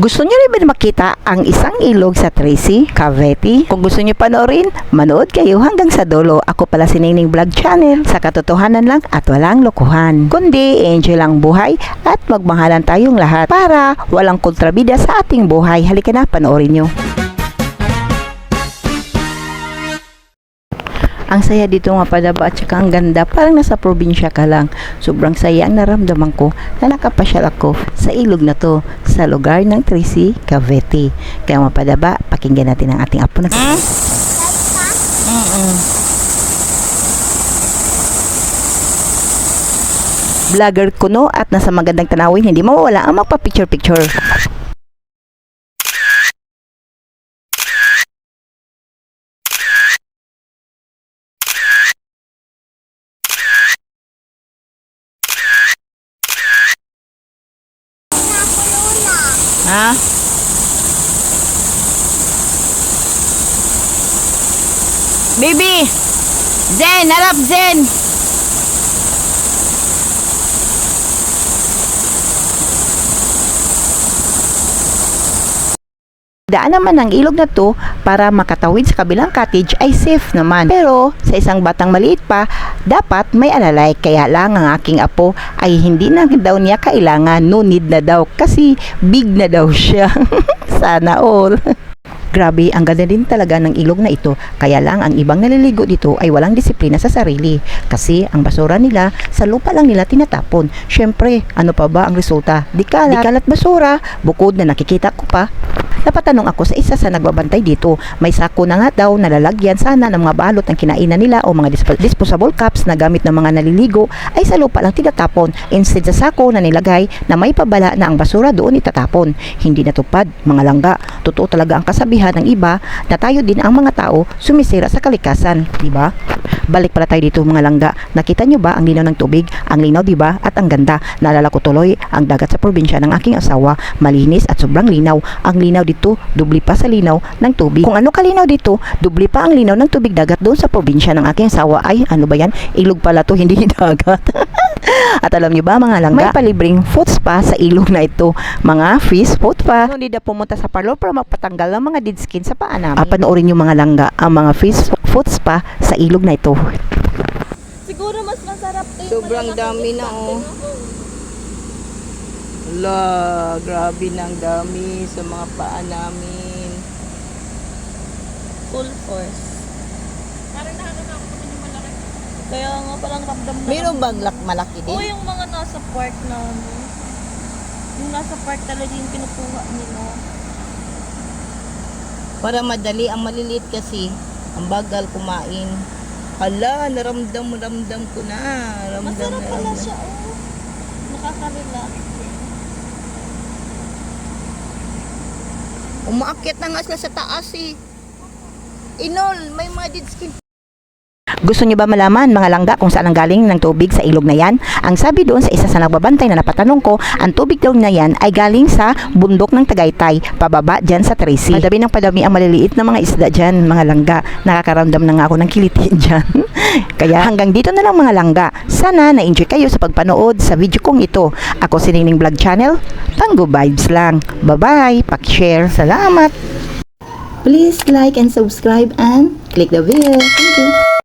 Gusto niyo rin ba makita ang isang ilog sa Tracy, Cavite? Kung gusto niyo panoorin, manood kayo hanggang sa dulo. Ako pala si Nining Vlog Channel. Sa katotohanan lang at walang lokohan. Kundi enjoy lang buhay at magmahalan tayong lahat para walang kontrabida sa ating buhay. Halika na, panoorin niyo. Ang saya dito mga padaba at saka ang ganda. Parang nasa probinsya ka lang. Sobrang saya ang naramdaman ko na nakapasyal ako sa ilog na to sa lugar ng Tracy, Cavite. Kaya mga padaba, pakinggan natin ang ating apo na vlogger kuno at nasa magandang tanawin, hindi mawawala ang magpa-picture-picture. Ha? Baby! Zen! Harap, Zen! Daan naman ang ilog na to para makatawid sa kabilang cottage ay safe naman. Pero sa isang batang maliit pa, dapat may alalay. Kaya lang ang aking apo ay hindi na daw niya kailangan, no need na daw kasi big na daw siya. Sana all. Grabe, ang ganda din talaga ng ilog na ito. Kaya lang, ang ibang naliligo dito ay walang disiplina sa sarili. Kasi ang basura nila, sa lupa lang nila tinatapon. Syempre, ano pa ba ang resulta? Di kalat basura. Bukod na nakikita ko pa, napatanong ako sa isa sa nagbabantay dito. May sako na nga daw nalalagyan sana ng mga balot ng kinainan nila o mga disposable cups na gamit ng mga naliligo ay sa lupa lang tinatapon. Instead sa sako na nilagay na may pabala na ang basura doon itatapon. Hindi natupad, mga langga. Totoo talaga ang kasabihan ng iba na tayo din ang mga tao sumisira sa kalikasan, di ba? Balik pala tayo dito mga langga. Nakita nyo ba ang linaw ng tubig? Ang linaw, di ba? At ang ganda. Naalala ko tuloy ang dagat sa probinsya ng aking asawa. Malinis at sobrang linaw. Ang linaw dito, dubli pa sa linaw ng tubig. Kung ano kalinaw dito, dubli pa ang linaw ng tubig dagat doon sa probinsya ng aking asawa. Ay, ano ba yan? Ilog pala to, hindi dagat. At alam nyo ba mga langga, may palibreng foot spa sa ilog na ito. Mga fish foot spa. Hindi na pumunta sa parlor para magpatanggal ng mga dead skin sa paa namin. Panoorin nyo mga langga ang mga fish foot spa sa ilog na ito. Siguro mas masarap to yung Sobrang dami na La, grabe ng dami sa mga paa namin. full force. Parang nakakatawa ko yung malaki. Kaya nga parang ramdam na. Meron bang malaki din? Oo, yung mga nasa park na yung nasa park talaga yung kinukuha nila. Para madali, ang maliliit kasi, ang bagal kumain. Hala, naramdam ko na. Masarap pala siya, oh. Nakaka-relax. Umaakyat na nga sila sa taas eh. Inol, may mga dead skin. Gusto niyo ba malaman mga langga kung saan ang galing ng tubig sa ilog na yan? Ang sabi doon sa isa sa nagbabantay na napatanong ko, ang tubig daw na yan ay galing sa bundok ng Tagaytay, pababa dyan sa Tracy. Padami ng padami ang maliliit na mga isda dyan, mga langga. Nakakaramdam na nga ako ng kilitin dyan. Kaya hanggang dito na lang mga langga. Sana na-enjoy kayo sa pagpanood sa video kong ito. Ako si Nining Vlog Channel. Tango vibes lang. Bye-bye. Paki-share. Salamat. Please like and subscribe and click the bell. Thank you.